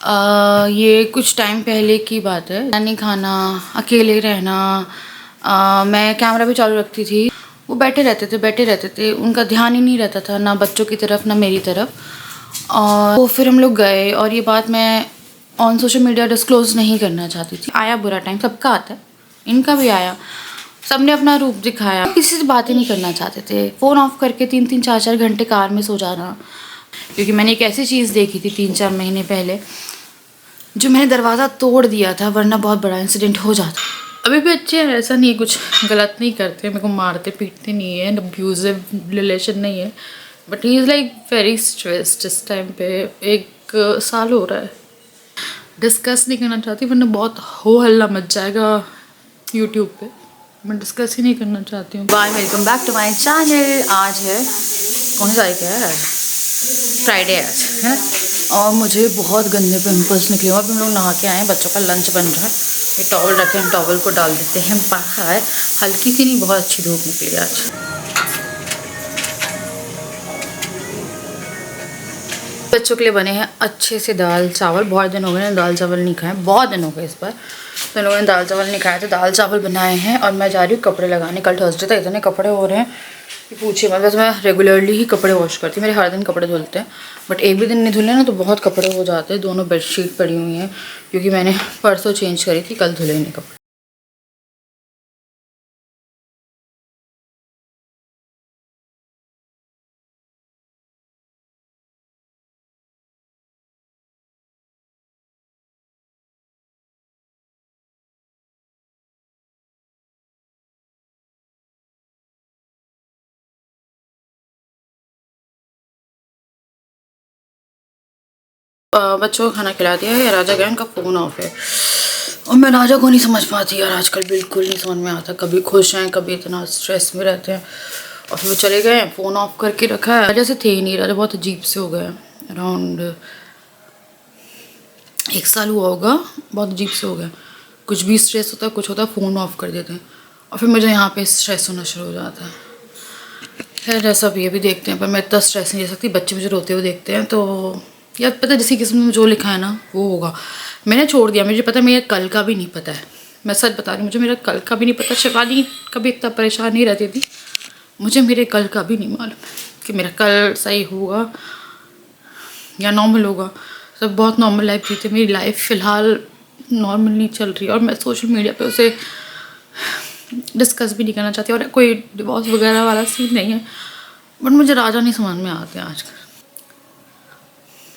ये कुछ टाइम पहले की बात है। नहीं खाना, अकेले रहना। मैं कैमरा भी चालू रखती थी, वो बैठे रहते थे, उनका ध्यान ही नहीं रहता था, ना बच्चों की तरफ ना मेरी तरफ। और तो फिर हम लोग गए, और ये बात मैं ऑन सोशल मीडिया डिस्क्लोज नहीं करना चाहती थी। आया बुरा टाइम, सबका आता है, इनका भी आया। सबने अपना रूप दिखाया, किसी से बात ही नहीं करना चाहते थे। फ़ोन ऑफ करके 3-3 4-4 घंटे कार में सो जाना। क्योंकि मैंने एक ऐसी चीज़ देखी थी 3-4 महीने पहले, जो मैंने दरवाज़ा तोड़ दिया था, वरना बहुत बड़ा इंसिडेंट हो जाता। अभी भी अच्छे हैं, ऐसा नहीं है, कुछ गलत नहीं करते, मेरे को मारते पीटते नहीं है, अब्यूजिव रिलेशन नहीं है। But he is like very stressed इस टाइम पे। 1 साल हो रहा है। डिस्कस नहीं करना चाहती, वरना बहुत हो हल्ला मच जाएगा यूट्यूब पे। मैं डिस्कस ही नहीं करना चाहती हूँ। Bye, welcome back to my channel. आज है कौन सी तारीख है? फ्राइडे आज है, और मुझे बहुत गंदे पिंपल्स निकले हुए। अभी हम लोग नहा के आए हैं, बच्चों का लंच बन रहा है। ये टॉवल रखे हैं, टॉवल को डाल देते हैं बाहर। हल्की सी नहीं, बहुत अच्छी धूप निकली आज। बच्चों के लिए बने हैं अच्छे से दाल चावल। बहुत दिन हो गए दाल चावल नहीं खाए, बहुत दिन हो गए इस बार, तो लोगों ने दाल चावल नहीं खाए, तो दाल चावल बनाए हैं। और मैं जा रही हूँ कपड़े लगाने। कल थर्सडे था, इतने कपड़े हो रहे हैं कि पूछिए मत। वैसे मैं रेगुलरली ही कपड़े वॉश करती हूँ, मेरे हर दिन कपड़े धुलते हैं, बट एक भी दिन नहीं धुले ना तो बहुत कपड़े हो जाते हैं। दोनों बेडशीट पड़ी हुई हैं, क्योंकि मैंने परसों चेंज करी थी, कल धुले नहीं कपड़े। बच्चों को खाना खिला दिया है। राजा गया, उनका फ़ोन ऑफ है, और मैं राजा को नहीं समझ पाती यार, आजकल बिल्कुल नहीं समझ में आता। कभी खुश हैं, कभी इतना स्ट्रेस में रहते हैं, और फिर वो चले गए, फ़ोन ऑफ करके रखा है। राजा से थे ही नहीं, राजा बहुत अजीब से हो गए। अराउंड 1 साल हुआ होगा, बहुत अजीब से हो गया। कुछ भी स्ट्रेस होता है, कुछ होता है, फ़ोन ऑफ कर देते हैं, और फिर मुझे यहाँ पे स्ट्रेस होना शुरू हो जाता है। खैर जैसा भी अभी देखते हैं, पर मैं इतना स्ट्रेस नहीं ले सकती। बच्चे मुझे रोते हुए देखते हैं तो यार पता है, जिसकी किस्मत में जो लिखा है ना वो होगा। मैंने छोड़ दिया, मुझे पता है मेरे कल का भी नहीं पता है। मैं सच बता रही हूँ, मुझे मेरा कल का भी नहीं पता। शिवानी कभी इतना परेशान नहीं रहती थी, मुझे मेरे कल का भी नहीं मालूम कि मेरा कल सही होगा या नॉर्मल होगा। सब बहुत नॉर्मल लाइफ जीते, मेरी लाइफ फ़िलहाल नॉर्मल नहीं चल रही, और मैं सोशल मीडिया पे उसे डिस्कस भी नहीं करना चाहती। और कोई डिवोर्स वगैरह वाला सीन नहीं है, बट मुझे राजा नहीं समझ में आते हैं आजकल।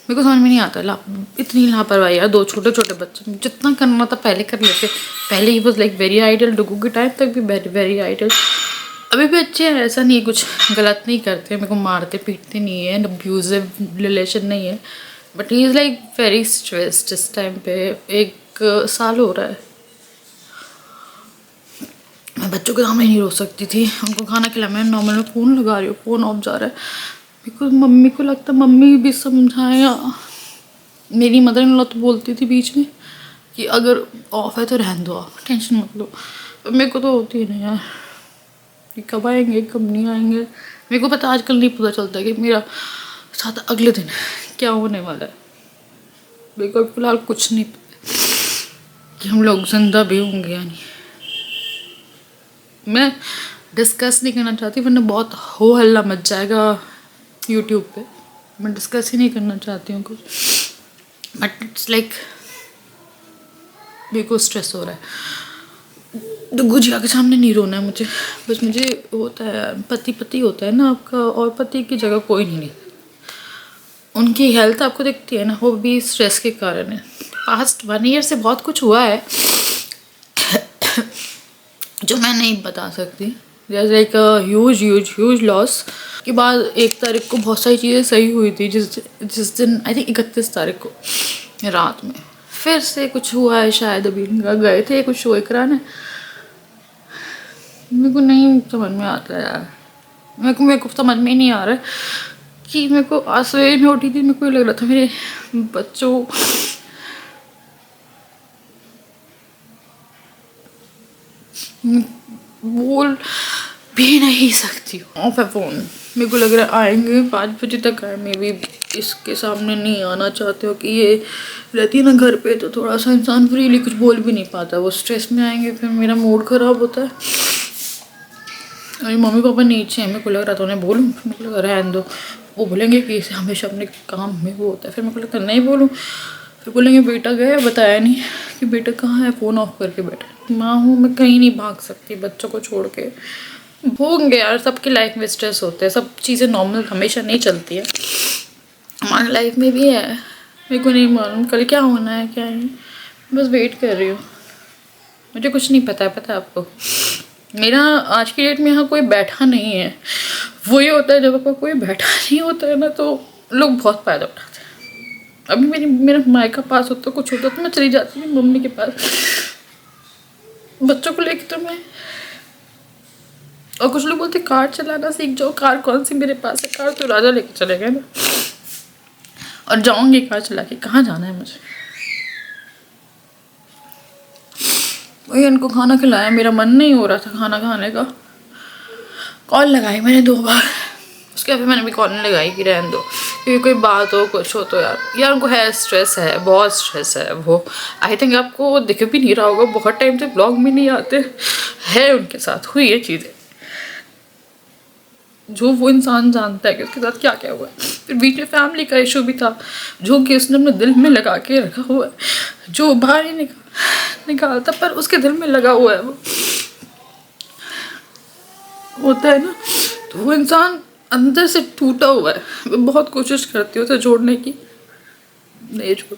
मेरे को समझ में नहीं आता इतनी लापरवाही यार। 2 छोटे छोटे बच्चे, जितना करना था पहले कर लेते। पहले ही वॉज लाइक वेरी आइडल, डुगू के टाइम तक भी वेरी वेरी आइडल। अभी भी अच्छे हैं, ऐसा नहीं है, कुछ गलत नहीं करते, मेरे को मारते पीटते नहीं है, अब्यूजिव रिलेशन नहीं है। But he is like very stressed इस टाइम पे। 1 साल हो रहा है। मैं बच्चों के सामने नहीं रो सकती थी, उनको खाना खिलाया। मैं नॉर्मल में फ़ोन लगा रही हूँ, फ़ोन ऑफ जा रहा है। बिकॉज मम्मी को लगता मम्मी भी समझाया। मेरी मदर इन लॉ तो बोलती थी बीच में कि अगर ऑफ है तो रहने दो, आप टेंशन मत लो। मेरे को तो होती है ना यार कि कब आएंगे कब नहीं आएंगे। मेरे को पता आजकल नहीं पता चलता कि मेरा साथ अगले दिन क्या होने वाला है। मेरे को फिलहाल कुछ नहीं पता कि हम लोग जिंदा भी होंगे या नहीं। मैं डिस्कस नहीं करना चाहती, वरना बहुत हो हल्ला मच जाएगा यूट्यूब पे। मैं डिस्कस ही नहीं करना चाहती हूँ कुछ, बट इट्स लाइक मेरे को स्ट्रेस हो रहा है। तो गुजिया के सामने नहीं रोना है मुझे, बस मुझे होता है पति पति होता है ना आपका, और पति की जगह कोई नहीं। उनकी हेल्थ आपको दिखती है ना, वो भी स्ट्रेस के कारण है। पास्ट 1 ईयर से बहुत कुछ हुआ है जो मैं नहीं बता सकती। जैसे like huge huge huge loss के बाद 1 तारीख को बहुत सारी चीज़ें सही हुई थी, जिस दिन आई थिंक 31 तारीख को रात में फिर से कुछ हुआ है शायद। अभी गए थे कुछ शो कराने, मेरे को नहीं समझ में आता यार। मेरे को समझ में नहीं आ रहा है कि मेरे को आज सवेरे में उठी थी, मेरे को लग रहा था मेरे बच्चों बोल भी नहीं सकती हूँ। ऑफ है फ़ोन, मेरे को लग रहा है आएंगे 5 बजे तक आए, मे बी इसके सामने नहीं आना चाहते हो कि ये रहती है ना घर पे, तो थोड़ा सा इंसान फ्रीली कुछ बोल भी नहीं पाता, वो स्ट्रेस में आएंगे, फिर मेरा मूड ख़राब होता है। अरे मम्मी पापा नीचे हैं, मेरे को लग रहा था उन्हें बोलूँ, मेरे को लगा रहने दो, वो बोलेंगे कि इसे हमेशा अपने काम में वो होता है, फिर मेरे को लगता नहीं बोलूँ, फिर बोलेंगे बेटा गया, बताया नहीं कि बेटा कहाँ है, फ़ोन ऑफ करके बैठा। माँ हूँ, मैं कहीं नहीं भाग सकती बच्चों को छोड़ के। होंगे यार, सबकी लाइफ में स्ट्रेस होते हैं, सब चीज़ें नॉर्मल हमेशा नहीं चलती है, हमारी लाइफ में भी है। मेरे को नहीं मालूम कल क्या होना है क्या नहीं, बस वेट कर रही हूँ, मुझे कुछ नहीं पता है। पता है आपको, मेरा आज की डेट में यहाँ कोई बैठा नहीं है। वही होता है जब आपका कोई बैठा नहीं होता है ना, तो लोग बहुत फ़ायदा उठाते हैं। अभी मेरा मायका पास होता, कुछ होता तो मैं चली जाती थी मम्मी के पास, बच्चों को लेके। तो मैं, और कुछ लोग बोलते कार चलाना सीख जाओ, कार कौन सी मेरे पास है, कार तो राजा लेके चले गए ना, और जाऊंगी कार चला के, कहाँ जाना है मुझे। वही इनको खाना खिलाया, मेरा मन नहीं हो रहा था खाना खाने का, कॉल लगाई मैंने 2 बार, उसके बाद मैंने भी कॉल नहीं लगाई कि रहने दो, क्योंकि कोई बात हो कुछ हो तो यार उनको है, स्ट्रेस है, बहुत स्ट्रेस है। वो आई थिंक आपको दिख भी नहीं रहा होगा, बहुत टाइम से ब्लॉग में नहीं आते है, उनके साथ हुई है चीज़ें जो वो इंसान जानता है कि उसके साथ क्या क्या हुआ है। फिर बीच में फैमिली का इशू भी था, जो कि उसने अपने दिल में लगा के रखा हुआ है, जो बाहर ही निकालता, पर उसके दिल में लगा हुआ है। वो होता है ना, तो वो इंसान अंदर से टूटा हुआ है। मैं बहुत कोशिश करती हूँ उसे जोड़ने की, नहीं जोड़।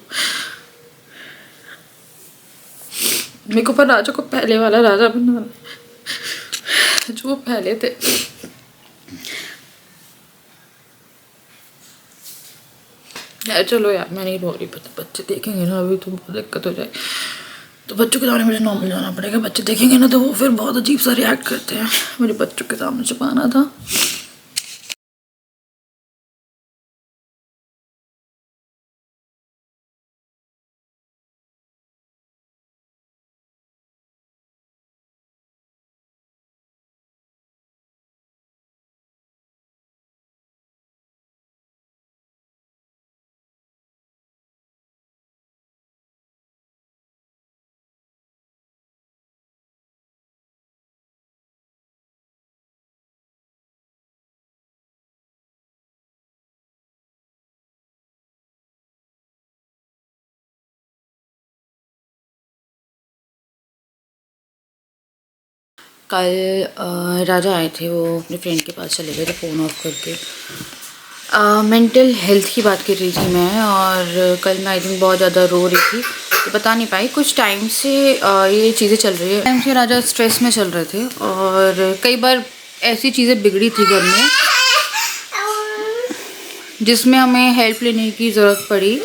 मेरे को पर राजा को पहले वाला राजा बनाना, जो वो पहले थे। यार चलो यार, मैं नहीं रो रही, पता बच्चे देखेंगे ना, अभी तो बहुत दिक्कत हो जाए, तो बच्चों के सामने मुझे नॉर्मल जाना पड़ेगा। बच्चे देखेंगे ना तो वो फिर बहुत अजीब सा रिएक्ट करते हैं, मुझे बच्चों के सामने छुपाना था। कल राजा आए थे, वो अपने फ्रेंड के पास चले गए थे फ़ोन ऑफ करके। मेंटल हेल्थ की बात कर रही थी मैं, और कल मैं आई थिंक बहुत ज़्यादा रो रही थी, तो बता नहीं पाई। कुछ टाइम से ये चीज़ें चल रही है, टाइम से राजा स्ट्रेस में चल रहे थे, और कई बार ऐसी चीज़ें बिगड़ी थी घर में जिसमें हमें हेल्प लेने की ज़रूरत पड़ी,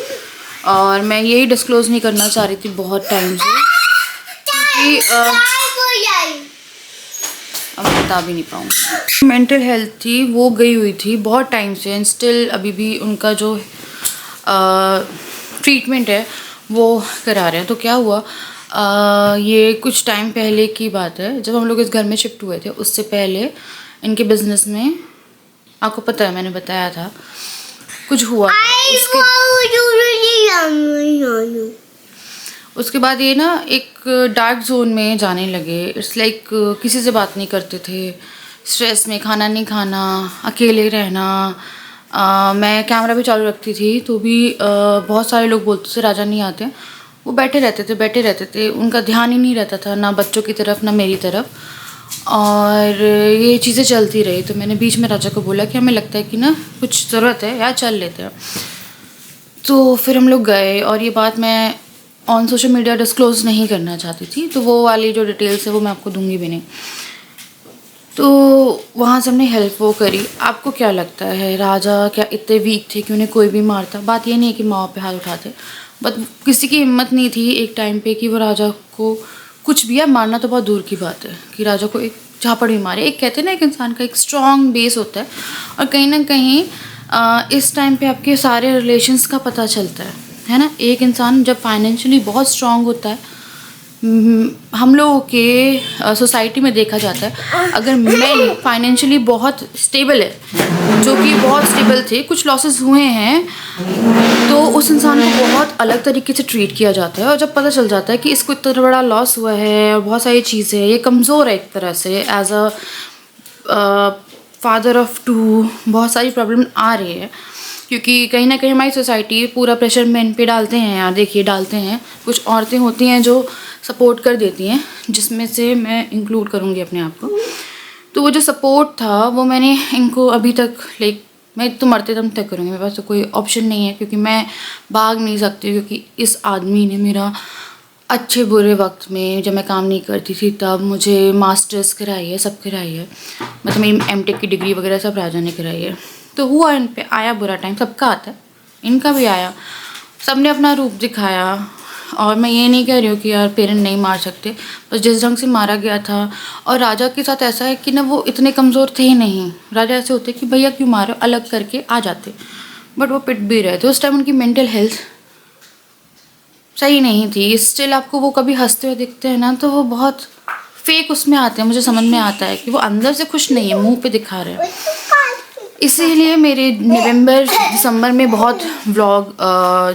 और मैं यही डिस्क्लोज़ नहीं करना चाह रही थी बहुत टाइम से, क्योंकि अब मैं बता भी नहीं पाऊँगी। मेंटल हेल्थ थी वो गई हुई थी बहुत टाइम से, एंड स्टिल अभी भी उनका जो ट्रीटमेंट है वो करा रहे हैं। तो क्या हुआ, ये कुछ टाइम पहले की बात है, जब हम लोग इस घर में शिफ्ट हुए थे, उससे पहले इनके बिजनेस में, आपको पता है मैंने बताया था, कुछ हुआ। उसके बाद ये ना एक डार्क जोन में जाने लगे। इट्स लाइक किसी से बात नहीं करते थे, स्ट्रेस में, खाना नहीं खाना, अकेले रहना। मैं कैमरा भी चालू रखती थी तो भी बहुत सारे लोग बोलते थे राजा नहीं आते, वो बैठे रहते थे, उनका ध्यान ही नहीं रहता था, ना बच्चों की तरफ ना मेरी तरफ, और ये चीज़ें चलती रही। तो मैंने बीच में राजा को बोला कि हमें लगता है कि ना कुछ ज़रूरत है यार, चल लेते हैं। तो फिर हम लोग गए, और ये बात मैं ऑन सोशल मीडिया डिस्क्लोज़ नहीं करना चाहती थी, तो वो वाली जो डिटेल्स है वो मैं आपको दूंगी भी नहीं। तो वहाँ से हमने हेल्प वो करी। आपको क्या लगता है राजा क्या इतने वीक थे कि उन्हें कोई भी मारता? बात ये नहीं है कि माँ पे हाथ उठाते, बट किसी की हिम्मत नहीं थी एक टाइम पे कि वो राजा को कुछ भी है, मारना तो बहुत दूर की बात है कि राजा को एक झापड़ भी मारे। एक कहते हैं ना, एक इंसान का एक स्ट्रॉन्ग बेस होता है, और कहीं ना कहीं इस टाइम पे आपके सारे रिलेशंस का पता चलता है ना। एक इंसान जब फाइनेंशियली बहुत स्ट्रॉन्ग होता है हम लोगों के सोसाइटी में देखा जाता है, अगर मेन फाइनेंशियली बहुत स्टेबल है, जो कि बहुत स्टेबल थे, कुछ लॉसेस हुए हैं, तो उस इंसान को बहुत अलग तरीके से ट्रीट किया जाता है। और जब पता चल जाता है कि इसको इतना बड़ा लॉस हुआ है और बहुत सारी चीज़ें, ये कमज़ोर है एक तरह से, एज अ फादर ऑफ 2 बहुत सारी प्रॉब्लम आ रही है, क्योंकि कहीं ना कहीं हमारी सोसाइटी पूरा प्रेशर मेन पे डालते हैं यार। देखिए, डालते हैं। कुछ औरतें होती हैं जो सपोर्ट कर देती हैं, जिसमें से मैं इंक्लूड करूँगी अपने आप को। तो वो जो सपोर्ट था वो मैंने इनको अभी तक मैं तो मरते दम तक करूँगी, मेरे पास तो कोई ऑप्शन नहीं है, क्योंकि मैं भाग नहीं सकती, क्योंकि इस आदमी ने मेरा अच्छे बुरे वक्त में, जब मैं काम नहीं करती थी तब, मुझे मास्टर्स कराई है, सब कराई है, मतलब मेरी एमटेक की डिग्री वगैरह सब राजा ने कराई है। तो हुआ, इन पे आया बुरा टाइम, सबका आता है, इनका भी आया, सब ने अपना रूप दिखाया। और मैं ये नहीं कह रही हूँ कि यार पेरेंट नहीं मार सकते, बस जिस ढंग से मारा गया था। और राजा के साथ ऐसा है कि ना, वो इतने कमज़ोर थे ही नहीं। राजा ऐसे होते कि भैया क्यों मारो, अलग करके आ जाते, बट वो पिट भी रहे थे। उस टाइम उनकी मेंटल हेल्थ सही नहीं थी। स्टिल आपको वो कभी हंसते हुए दिखते हैं ना, तो वो बहुत फेक उसमें आते हैं। मुझे समझ में आता है कि वो अंदर से खुश नहीं है, मुंह पे दिखा रहे हैं। इसीलिए मेरे नवंबर दिसंबर में बहुत व्लॉग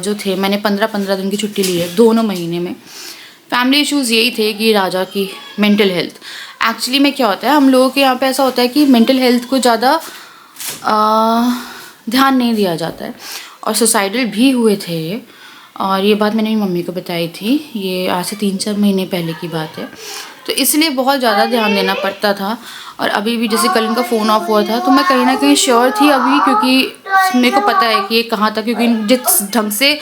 जो थे, मैंने 15-15 दिन की छुट्टी ली है दोनों महीने में। फैमिली इश्यूज़ यही थे कि राजा की मेंटल हेल्थ। एक्चुअली में क्या होता है, हम लोगों के यहाँ पे ऐसा होता है कि मेंटल हेल्थ को ज़्यादा ध्यान नहीं दिया जाता है, और सुसाइडल भी हुए थे। और ये बात मैंने मेरी मम्मी को बताई थी, ये आज से 3-4 महीने पहले की बात है। तो इसलिए बहुत ज़्यादा ध्यान देना पड़ता था। और अभी भी जैसे कल इनका फ़ोन ऑफ हुआ था, तो मैं कहीं ना कहीं श्योर थी अभी, क्योंकि मेरे को पता है कि ये कहाँ तक, क्योंकि जिस ढंग से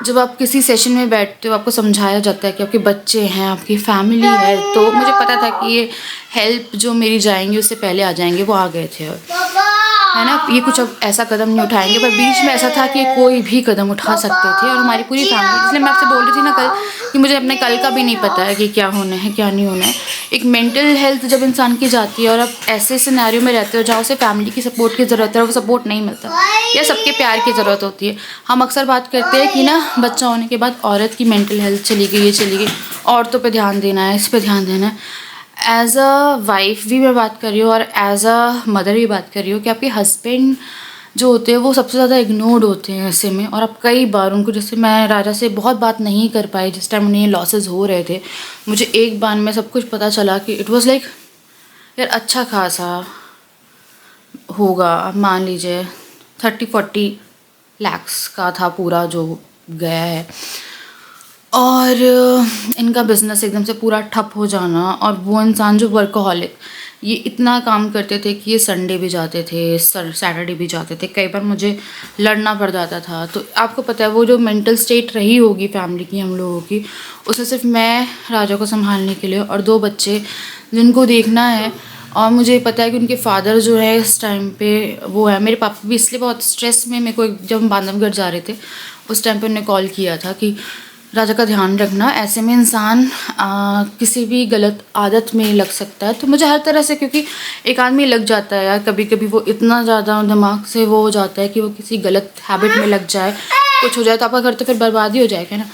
जब आप किसी सेशन में बैठते हो, आपको समझाया जाता है कि आपके बच्चे हैं, आपकी फैमिली है, तो मुझे पता था कि ये हेल्प जो मेरी जाएंगी उससे पहले आ जाएंगे, वो आ गए थे, है ना। ये कुछ अब ऐसा कदम नहीं उठाएंगे, पर बीच में ऐसा था कि कोई भी कदम उठा सकते थे, और हमारी पूरी फैमिली। इसलिए मैं आपसे बोल रही थी ना कल कि मुझे अपने कल का भी नहीं पता है कि क्या होना है क्या नहीं होना है। एक मेंटल हेल्थ जब इंसान की जाती है, और आप ऐसे सिनेरियो में रहते हो जहाँ उसे फैमिली की सपोर्ट की ज़रूरत है, और वो सपोर्ट नहीं मिलता, या सबके प्यार की ज़रूरत होती है। हम अक्सर बात करते हैं कि ना, बच्चा होने के बाद औरत की मेंटल हेल्थ चली गई, ये चली गई, औरतों पर ध्यान देना है, इस पर ध्यान देना है। एज अ वाइफ भी मैं बात कर रही हूँ, और एज अ मदर भी बात कर रही हूँ, कि आपके हस्बैंड जो होते हैं वो सबसे ज़्यादा इग्नोर्ड होते हैं ऐसे में। और अब कई बार उनको, जैसे मैं राजा से बहुत बात नहीं कर पाई जिस टाइम उन्हें लॉसेस हो रहे थे, मुझे एक बार में सब कुछ पता चला कि इट वाज लाइक यार अच्छा खासा होगा, अब मान लीजिए 30-40 lakhs का था पूरा जो गया है। और इनका बिज़नेस एकदम से पूरा ठप हो जाना, और वो इंसान जो वर्कहॉलिक, ये इतना काम करते थे कि ये संडे भी जाते थे, सैटरडे भी जाते थे, कई बार मुझे लड़ना पड़ जाता था। तो आपको पता है वो जो मेंटल स्टेट रही होगी फैमिली की, हम लोगों की, उसमें सिर्फ मैं राजा को संभालने के लिए और 2 बच्चे जिनको देखना है। और मुझे पता है कि उनके फादर जो है इस टाइम पे वो है, मेरे पापा भी इसलिए बहुत स्ट्रेस में, मेरे को जब हम बांधवगढ़ जा रहे थे उस टाइम पे उन्होंने कॉल किया था कि राजा का ध्यान रखना, ऐसे में इंसान किसी भी गलत आदत में लग सकता है। तो मुझे हर तरह से, क्योंकि एक आदमी लग जाता है यार, कभी कभी वो इतना ज़्यादा दिमाग से वो हो जाता है कि वो किसी गलत हैबिट में लग जाए, कुछ हो जाए, तो आपका घर तो फिर बर्बाद ही हो जाएगा ना।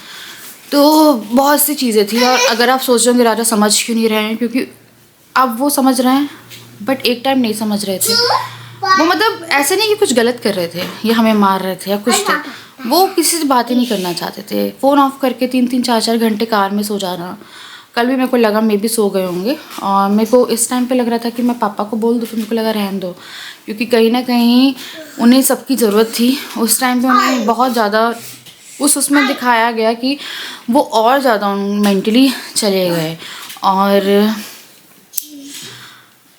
तो बहुत सी चीज़ें थी। और अगर आप सोच रहे हो कि राजा समझ क्यों नहीं रहे हैं, क्योंकि अब वो समझ रहे हैं, बट एक टाइम नहीं समझ रहे थे वो। मतलब ऐसे नहीं कि कुछ गलत कर रहे थे या हमें मार रहे थे या कुछ थे, वो किसी से बात ही नहीं करना चाहते थे। फ़ोन ऑफ करके 3-3 4-4 घंटे कार में सो जाना। कल भी मेरे को लगा मे भी सो गए होंगे, और मेरे को इस टाइम पे लग रहा था कि मैं पापा को बोल दूँ, फिर मेरे को लगा रहने दो, क्योंकि कहीं ना कहीं उन्हें सबकी ज़रूरत थी उस टाइम पे। उन्हें बहुत ज़्यादा उसमें दिखाया गया कि वो और ज़्यादा मेंटली चले गए। और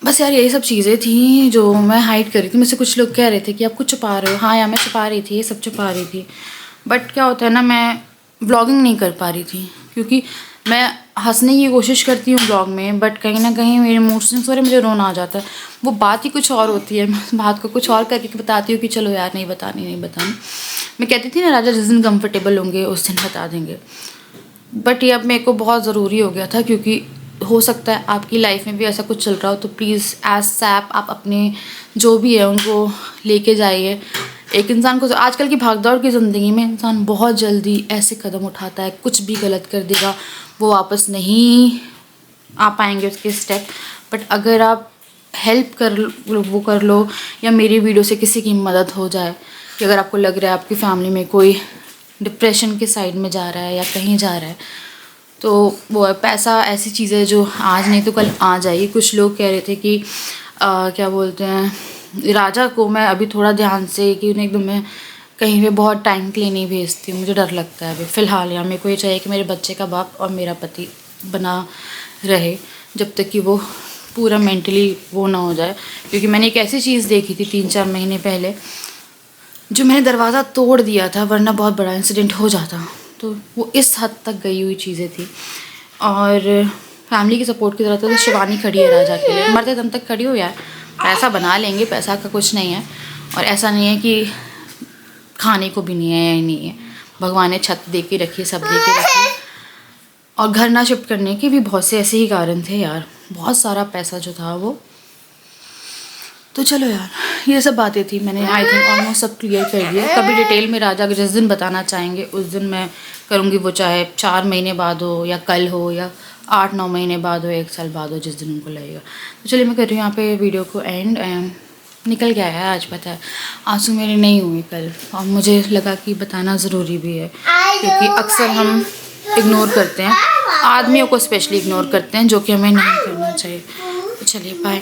बस यार यही सब चीज़ें थी जो मैं हाइड कर रही थी। मुझसे कुछ लोग कह रहे थे कि आप कुछ छुपा रहे हो। हाँ यार, मैं छुपा रही थी, ये सब छुपा रही थी, बट क्या होता है ना, मैं व्लॉगिंग नहीं कर पा रही थी, क्योंकि मैं हंसने की कोशिश करती हूँ व्लॉग में, बट कहीं ना कहीं मेरे इमोशंस हो रहे, मुझे रोना आ जाता है। वो बात ही कुछ और होती है, मैं बात को कुछ और करके बताती हूँ कि चलो यार नहीं बतानी। मैं कहती थी ना, राजा जिस दिन कंफर्टेबल होंगे उस दिन बता देंगे, बट ये अब मेरे को बहुत ज़रूरी हो गया था, क्योंकि हो सकता है आपकी लाइफ में भी ऐसा कुछ चल रहा हो। तो प्लीज़ एज सैप आप अपने जो भी है उनको लेके जाइए, एक इंसान को आजकल की भागदौड़ की ज़िंदगी में इंसान बहुत जल्दी ऐसे कदम उठाता है, कुछ भी गलत कर देगा, वो वापस नहीं आ पाएंगे उसके स्टेप। बट अगर आप हेल्प कर लो या मेरी वीडियो से किसी की मदद हो जाए, कि अगर आपको लग रहा है आपकी फैमिली में कोई डिप्रेशन के साइड में जा रहा है या कहीं जा रहा है, तो वो पैसा ऐसी चीज़ है जो आज नहीं तो कल आ जाएगी। कुछ लोग कह रहे थे कि क्या बोलते हैं, राजा को मैं अभी थोड़ा ध्यान से, कि उन्हें एकदम मैं कहीं पे बहुत टाइम के लिए नहीं भेजती हूँ, मुझे डर लगता है अभी फ़िलहाल। या मेरे को ये चाहिए कि मेरे बच्चे का बाप और मेरा पति बना रहे जब तक कि वो पूरा मेंटली वो ना हो जाए। क्योंकि मैंने एक ऐसी चीज़ देखी थी 3-4 महीने पहले, जो मैंने दरवाज़ा तोड़ दिया था, वरना बहुत बड़ा इंसिडेंट हो जाता। तो वो इस हद तक गई हुई चीज़ें थी। और फैमिली की सपोर्ट की ज़रूरत है, तो शिवानी खड़ी है राजा के लिए, मरते दम तक खड़ी हो यार। पैसा बना लेंगे, पैसा का कुछ नहीं है। और ऐसा नहीं है कि खाने को भी नहीं है या नहीं है, भगवान ने छत दे के रखी, सब दे के रखी। और घर ना शिफ्ट करने के भी बहुत से ऐसे ही कारण थे यार, बहुत सारा पैसा जो था वो। तो चलो यार, ये सब बातें थी, मैंने आई थिंक ऑलमोस्ट सब क्लियर कर दिया। कभी डिटेल में राजा जिस दिन बताना चाहेंगे उस दिन मैं करूँगी, वो चाहे 4 महीने बाद हो या कल हो या 8-9 महीने बाद हो, 1 साल बाद हो, जिस दिन उनको लगेगा। तो चलिए मैं कर रही हूँ यहाँ पे वीडियो को एंड। निकल गया है आज, पता है आंसू मेरे नहीं हुए कल, और मुझे लगा कि बताना ज़रूरी भी है, क्योंकि अक्सर हम इग्नोर करते हैं, आदमियों को स्पेशली इग्नोर करते हैं, जो कि हमें नहीं करना चाहिए। तो चलिए बाय।